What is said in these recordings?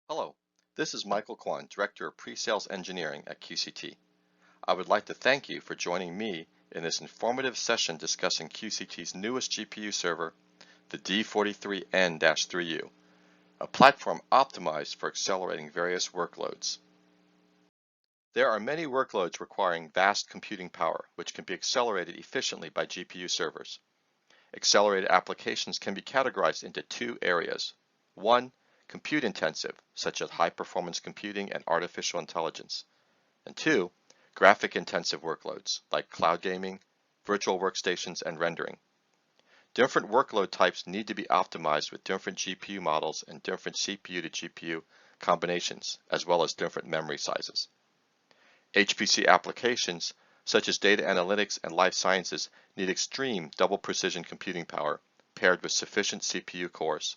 Hello, this is Michael Kwan, Director of Pre-Sales Engineering at QCT. I would like to thank you for joining me in this informative session discussing QCT's newest GPU server, the D43N-3U, a platform optimized for accelerating various workloads. There are many workloads requiring vast computing power, which can be accelerated efficiently by GPU servers. Accelerated applications can be categorized into two areas. One, compute intensive, such as high-performance computing and artificial intelligence. And two, graphic intensive workloads, like cloud gaming, virtual workstations, and rendering. Different workload types need to be optimized with different GPU models and different CPU to GPU combinations, as well as different memory sizes. HPC applications, such as data analytics and life sciences, need extreme double precision computing power paired with sufficient CPU cores.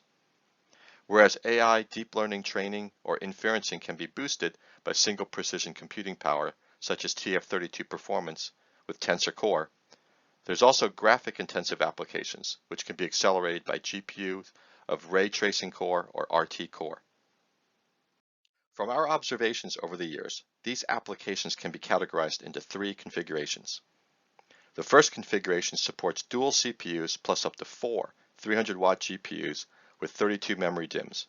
Whereas AI, deep learning training, or inferencing can be boosted by single precision computing power, such as TF32 performance with Tensor Core, there's also graphic intensive applications, which can be accelerated by GPUs of ray tracing core or RT core. From our observations over the years, these applications can be categorized into three configurations. The first configuration supports dual CPUs plus up to four 300-watt GPUs with 32 memory DIMMs,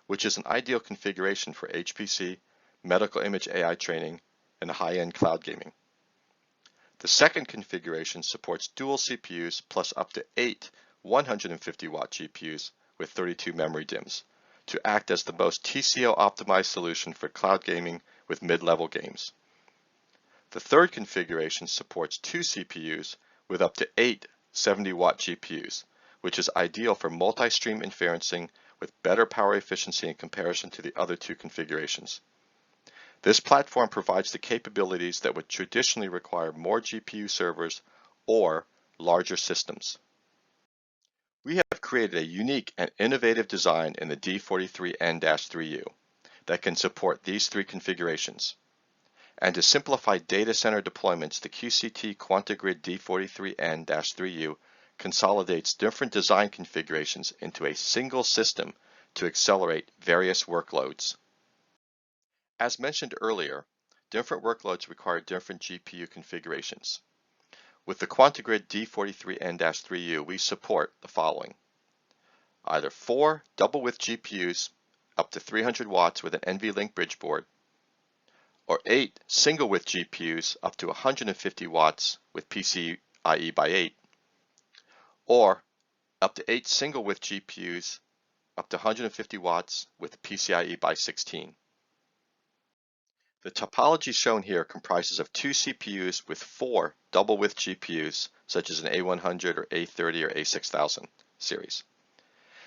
which is an ideal configuration for HPC, medical image AI training, and high-end cloud gaming. The second configuration supports dual CPUs plus up to 8 150-watt GPUs with 32 memory DIMMs to act as the most TCO-optimized solution for cloud gaming with mid-level games. The third configuration supports two CPUs with up to 8 70-watt GPUs, which is ideal for multi-stream inferencing with better power efficiency in comparison to the other two configurations. This platform provides the capabilities that would traditionally require more GPU servers or larger systems. We have created a unique and innovative design in the D43N-3U that can support these three configurations. And to simplify data center deployments, the QCT QuantaGrid D43N-3U consolidates different design configurations into a single system to accelerate various workloads. As mentioned earlier, different workloads require different GPU configurations. With the QuantaGrid D43N-3U, we support the following. Either 4 double-width GPUs up to 300 watts with an NVLink bridge board, or 8 single-width GPUs up to 150 watts with PCIe by 8, or up to 8 single-width GPUs up to 150 watts with PCIe by 16. The topology shown here comprises of 2 CPUs with 4 double-width GPUs, such as an A100 or A30 or A6000 series.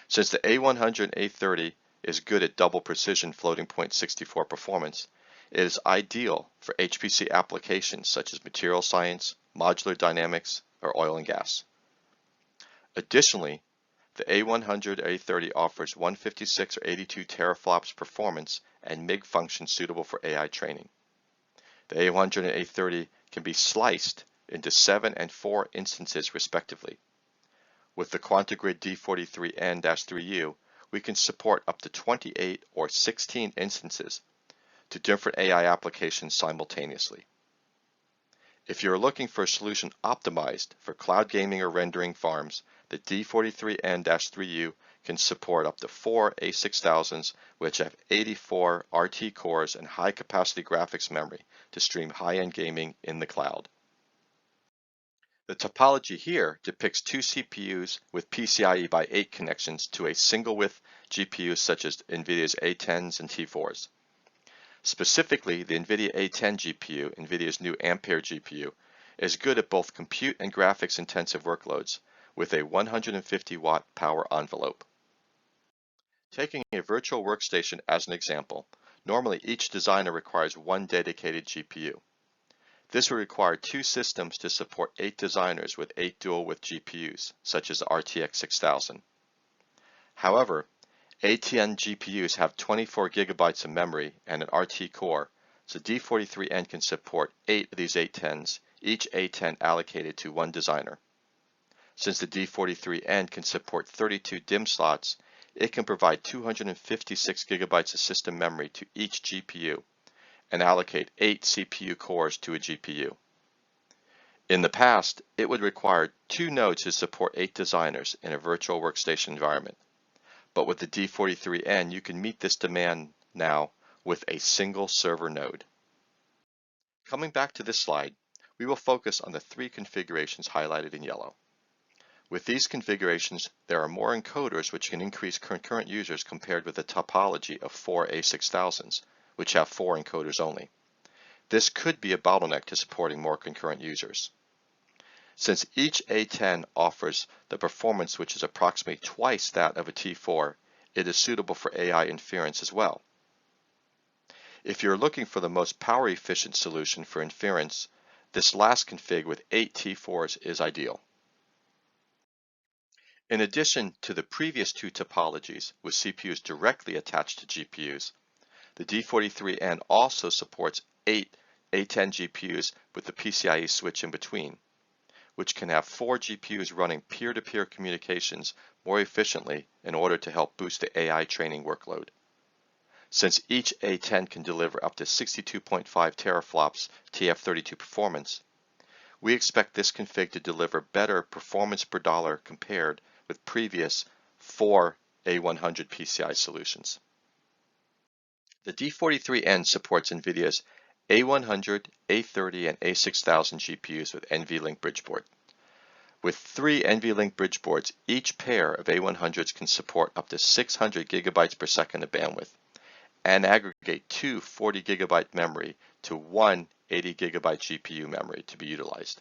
Since the A100 and A30 is good at double precision floating point 64 performance, it is ideal for HPC applications such as material science, modular dynamics, or oil and gas. Additionally, the A100 A30 offers 156 or 82 teraflops performance and MIG functions suitable for AI training. The A100 and A30 can be sliced into 7 and 4 instances respectively. With the QuantaGrid D43N-3U, we can support up to 28 or 16 instances to different AI applications simultaneously. If you're looking for a solution optimized for cloud gaming or rendering farms, the D43N-3U can support up to 4 A6000s which have 84 RT cores and high-capacity graphics memory to stream high-end gaming in the cloud. The topology here depicts 2 CPUs with PCIe by 8 connections to a single-width GPU such as NVIDIA's A10s and T4s. Specifically, the NVIDIA A10 GPU, NVIDIA's new Ampere GPU, is good at both compute and graphics intensive workloads with a 150 watt power envelope. Taking a virtual workstation as an example, normally each designer requires one dedicated GPU. This would require 2 systems to support 8 designers with 8 dual-width GPUs, such as the RTX 6000. However, A10 GPUs have 24 gigabytes of memory and an RT core, so D43N can support 8 of these A10s, each A10 allocated to one designer. Since the D43N can support 32 DIMM slots, it can provide 256 gigabytes of system memory to each GPU and allocate 8 CPU cores to a GPU. In the past, it would require 2 nodes to support 8 designers in a virtual workstation environment. But with the D43N, you can meet this demand now with a single server node. Coming back to this slide, we will focus on the 3 configurations highlighted in yellow. With these configurations, there are more encoders which can increase concurrent users compared with the topology of 4 A6000s, which have 4 encoders only. This could be a bottleneck to supporting more concurrent users. Since each A10 offers the performance which is approximately twice that of a T4, it is suitable for AI inference as well. If you're looking for the most power-efficient solution for inference, this last config with 8 T4s is ideal. In addition to the previous 2 topologies with CPUs directly attached to GPUs, the D43N also supports 8 A10 GPUs with the PCIe switch in between, which can have 4 GPUs running peer-to-peer communications more efficiently in order to help boost the AI training workload. Since each A10 can deliver up to 62.5 teraflops TF32 performance, we expect this config to deliver better performance per dollar compared with previous 4 A100 PCI solutions. The D43N supports NVIDIA's A100, A30, and A6000 GPUs with NVLink bridgeboard. With 3 NVLink bridgeboards, each pair of A100s can support up to 600 gigabytes per second of bandwidth and aggregate 2 40 gigabyte memory to 1 80 gigabyte GPU memory to be utilized.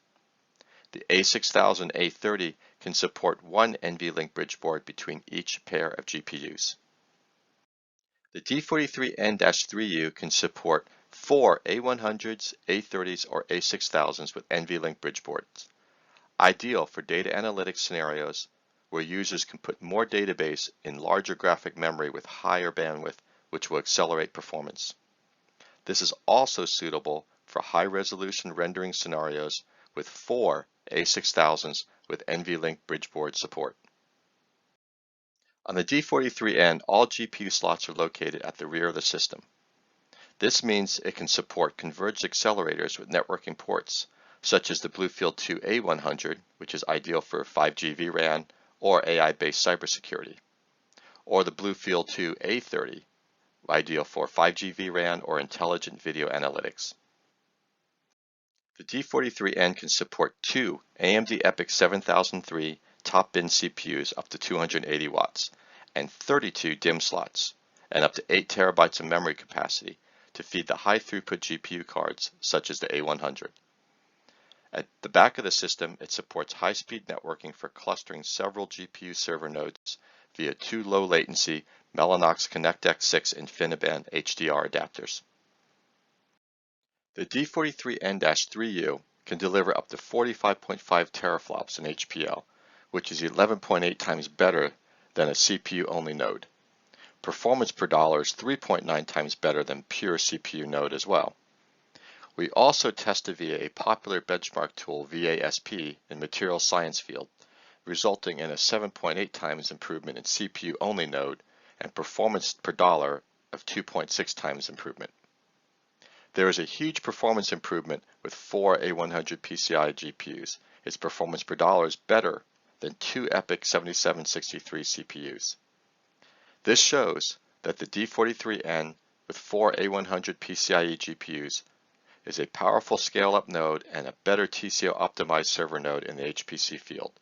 The A6000 A30 can support 1 NVLink bridgeboard between each pair of GPUs. The D43N-3U can support 4 A100s, A30s, or A6000s with NVLink bridgeboards, ideal for data analytics scenarios where users can put more database in larger graphic memory with higher bandwidth, which will accelerate performance. This is also suitable for high-resolution rendering scenarios with 4 A6000s with NVLink bridgeboard support. On the D43N, all GPU slots are located at the rear of the system. This means it can support converged accelerators with networking ports, such as the BlueField-2 A100, which is ideal for 5G vRAN or AI-based cybersecurity, or the BlueField-2 A30, ideal for 5G vRAN or intelligent video analytics. The D43N can support 2 AMD EPYC 7003 top bin CPUs up to 280 watts and 32 DIMM slots and up to 8 terabytes of memory capacity to feed the high throughput GPU cards such as the A100. At the back of the system, it supports high-speed networking for clustering several GPU server nodes via 2 low latency Mellanox ConnectX-6 InfiniBand HDR adapters. The D43N-3U can deliver up to 45.5 teraflops in HPL, which is 11.8 times better than a CPU-only node. Performance per dollar is 3.9 times better than pure CPU node as well. We also tested via a popular benchmark tool, VASP, in material science field, resulting in a 7.8 times improvement in CPU-only node and performance per dollar of 2.6 times improvement. There is a huge performance improvement with 4 A100 PCI GPUs. Its performance per dollar is better than 2 EPYC 7763 CPUs. This shows that the D43N with 4 A100 PCIe GPUs is a powerful scale-up node and a better TCO-optimized server node in the HPC field.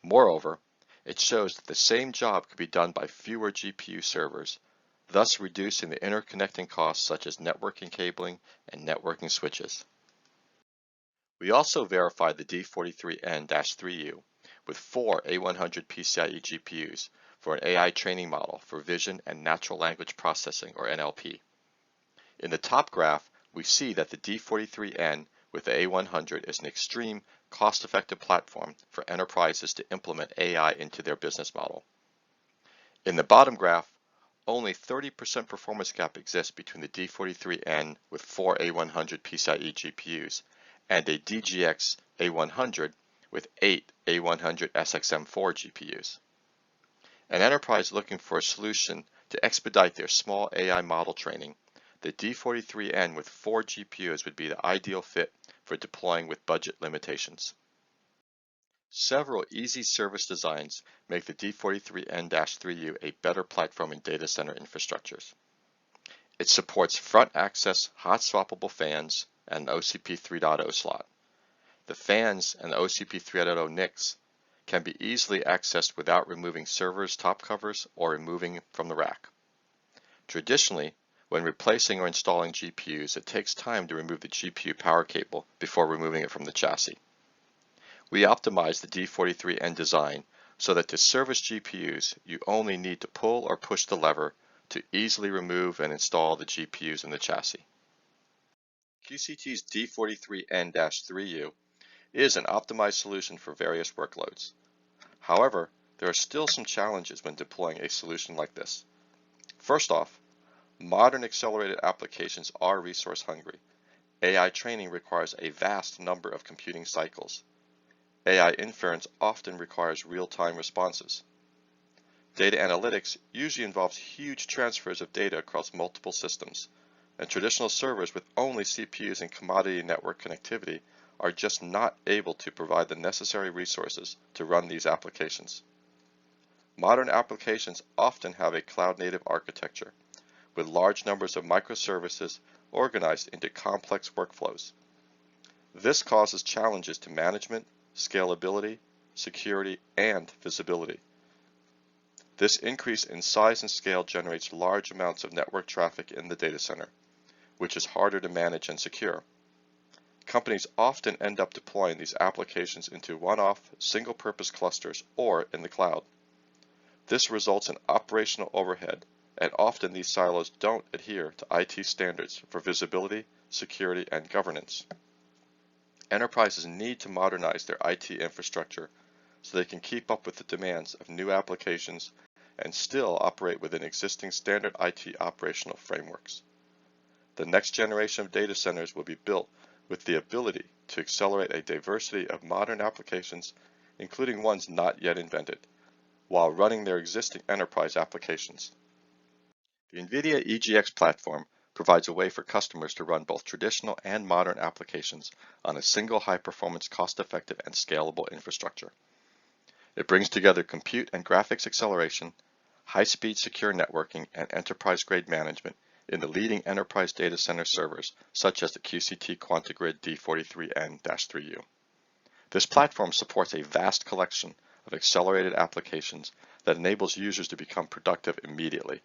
Moreover, it shows that the same job could be done by fewer GPU servers, thus reducing the interconnecting costs such as networking cabling and networking switches. We also verified the D43N-3U with 4 A100 PCIe GPUs for an AI training model for vision and natural language processing, or NLP. In the top graph, we see that the D43N with the A100 is an extreme, cost-effective platform for enterprises to implement AI into their business model. In the bottom graph, only 30% performance gap exists between the D43N with 4 A100 PCIe GPUs and a DGX A100 with 8 A100 SXM4 GPUs. An enterprise looking for a solution to expedite their small AI model training, the D43N with 4 GPUs would be the ideal fit for deploying with budget limitations. Several easy service designs make the D43N-3U a better platform in data center infrastructures. It supports front access hot swappable fans and an OCP 3.0 slot. The fans and the OCP 3.0 NICs can be easily accessed without removing servers' top covers or removing from the rack. Traditionally, when replacing or installing GPUs, it takes time to remove the GPU power cable before removing it from the chassis. We optimize the D43N design so that to service GPUs, you only need to pull or push the lever to easily remove and install the GPUs in the chassis. QCT's D43N-3U is an optimized solution for various workloads. However, there are still some challenges when deploying a solution like this. First off, modern accelerated applications are resource hungry. AI training requires a vast number of computing cycles. AI inference often requires real-time responses. Data analytics usually involves huge transfers of data across multiple systems, and traditional servers with only CPUs and commodity network connectivity are just not able to provide the necessary resources to run these applications. Modern applications often have a cloud-native architecture with large numbers of microservices organized into complex workflows. This causes challenges to management, scalability, security, and visibility. This increase in size and scale generates large amounts of network traffic in the data center, which is harder to manage and secure. Companies often end up deploying these applications into one-off, single-purpose clusters or in the cloud. This results in operational overhead, and often these silos don't adhere to IT standards for visibility, security, and governance. Enterprises need to modernize their IT infrastructure so they can keep up with the demands of new applications and still operate within existing standard IT operational frameworks. The next generation of data centers will be built with the ability to accelerate a diversity of modern applications, including ones not yet invented, while running their existing enterprise applications. The NVIDIA EGX platform provides a way for customers to run both traditional and modern applications on a single high-performance, cost-effective, and scalable infrastructure. It brings together compute and graphics acceleration, high-speed secure networking, and enterprise-grade management in the leading enterprise data center servers, such as the QCT QuantaGrid D43N-3U. This platform supports a vast collection of accelerated applications that enables users to become productive immediately.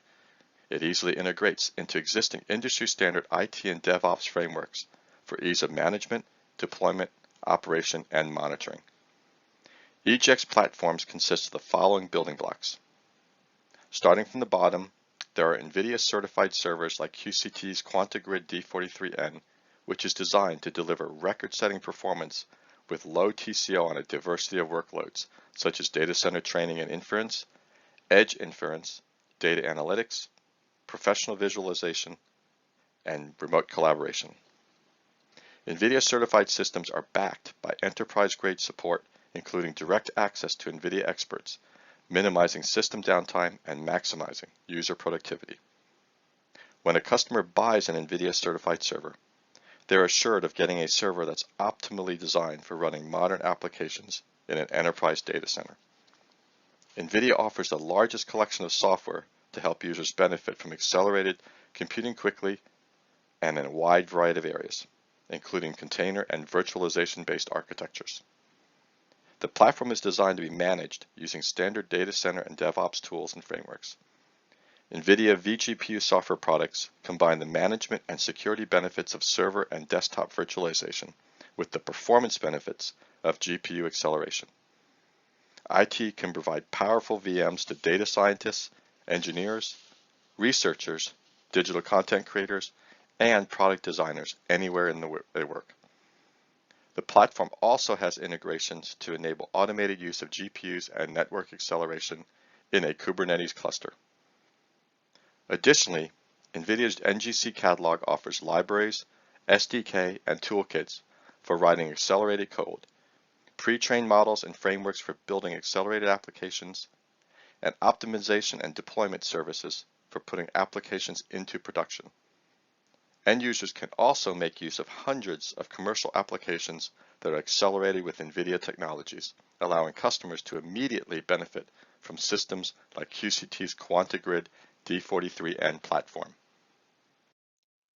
It easily integrates into existing industry-standard IT and DevOps frameworks for ease of management, deployment, operation, and monitoring. EGX platforms consist of the following building blocks. Starting from the bottom, there are NVIDIA certified servers like QCT's QuantaGrid D43N, which is designed to deliver record-setting performance with low TCO on a diversity of workloads, such as data center training and inference, edge inference, data analytics, professional visualization, and remote collaboration. NVIDIA certified systems are backed by enterprise-grade support, including direct access to NVIDIA experts, minimizing system downtime and maximizing user productivity. When a customer buys an NVIDIA certified server, they're assured of getting a server that's optimally designed for running modern applications in an enterprise data center. NVIDIA offers the largest collection of software to help users benefit from accelerated computing quickly and in a wide variety of areas, including container and virtualization-based architectures. The platform is designed to be managed using standard data center and DevOps tools and frameworks. NVIDIA vGPU software products combine the management and security benefits of server and desktop virtualization with the performance benefits of GPU acceleration. IT can provide powerful VMs to data scientists, engineers, researchers, digital content creators, and product designers anywhere they work. The platform also has integrations to enable automated use of GPUs and network acceleration in a Kubernetes cluster. Additionally, NVIDIA's NGC catalog offers libraries, SDK, and toolkits for writing accelerated code, pre-trained models and frameworks for building accelerated applications, and optimization and deployment services for putting applications into production. End users can also make use of hundreds of commercial applications that are accelerated with NVIDIA technologies, allowing customers to immediately benefit from systems like QCT's QuantaGrid D43N platform.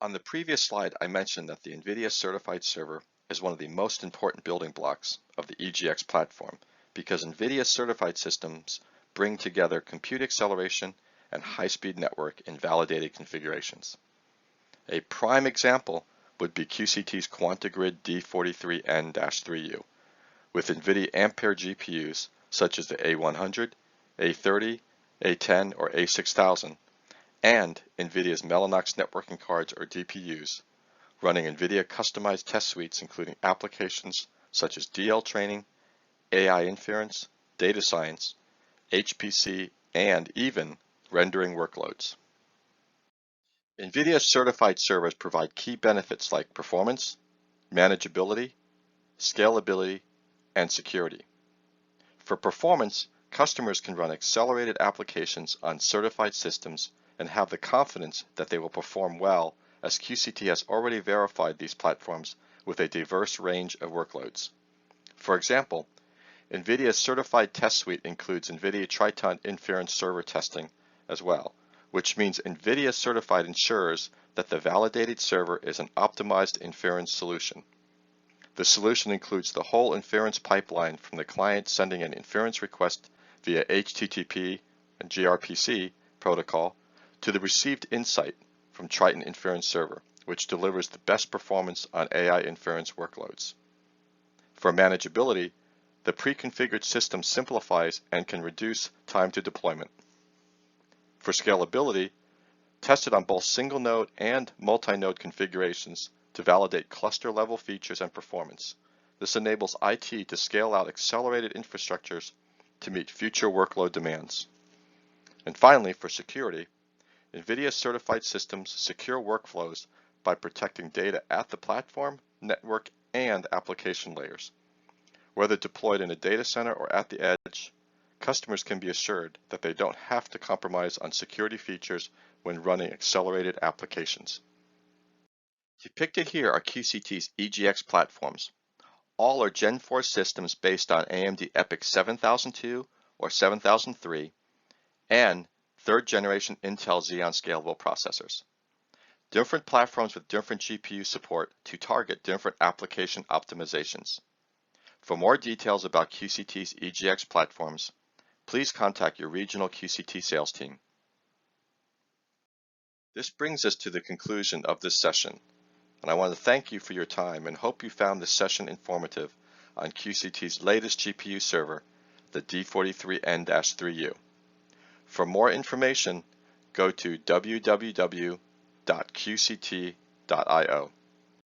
On the previous slide, I mentioned that the NVIDIA certified server is one of the most important building blocks of the EGX platform because NVIDIA certified systems bring together compute acceleration and high-speed network in validated configurations. A prime example would be QCT's QuantaGrid D43N-3U with NVIDIA Ampere GPUs such as the A100, A30, A10, or A6000, and NVIDIA's Mellanox networking cards or DPUs, running NVIDIA customized test suites including applications such as DL training, AI inference, data science, HPC, and even rendering workloads. NVIDIA certified servers provide key benefits like performance, manageability, scalability, and security. For performance, customers can run accelerated applications on certified systems and have the confidence that they will perform well, as QCT has already verified these platforms with a diverse range of workloads. For example, NVIDIA's certified test suite includes NVIDIA Triton inference server testing as well, which means NVIDIA certified ensures that the validated server is an optimized inference solution. The solution includes the whole inference pipeline from the client sending an inference request via HTTP and gRPC protocol to the received insight from Triton Inference Server, which delivers the best performance on AI inference workloads. For manageability, the pre-configured system simplifies and can reduce time to deployment. For scalability, tested on both single-node and multi-node configurations to validate cluster-level features and performance. This enables IT to scale out accelerated infrastructures to meet future workload demands. And finally, for security, NVIDIA certified systems secure workflows by protecting data at the platform, network, and application layers. Whether deployed in a data center or at the edge, customers can be assured that they don't have to compromise on security features when running accelerated applications. Depicted here are QCT's EGX platforms. All are Gen 4 systems based on AMD EPYC 7002 or 7003 and third generation Intel Xeon Scalable processors. Different platforms with different GPU support to target different application optimizations. For more details about QCT's EGX platforms, please contact your regional QCT sales team. This brings us to the conclusion of this session, and I want to thank you for your time and hope you found this session informative on QCT's latest GPU server, the D43N-3U. For more information, go to www.qct.io.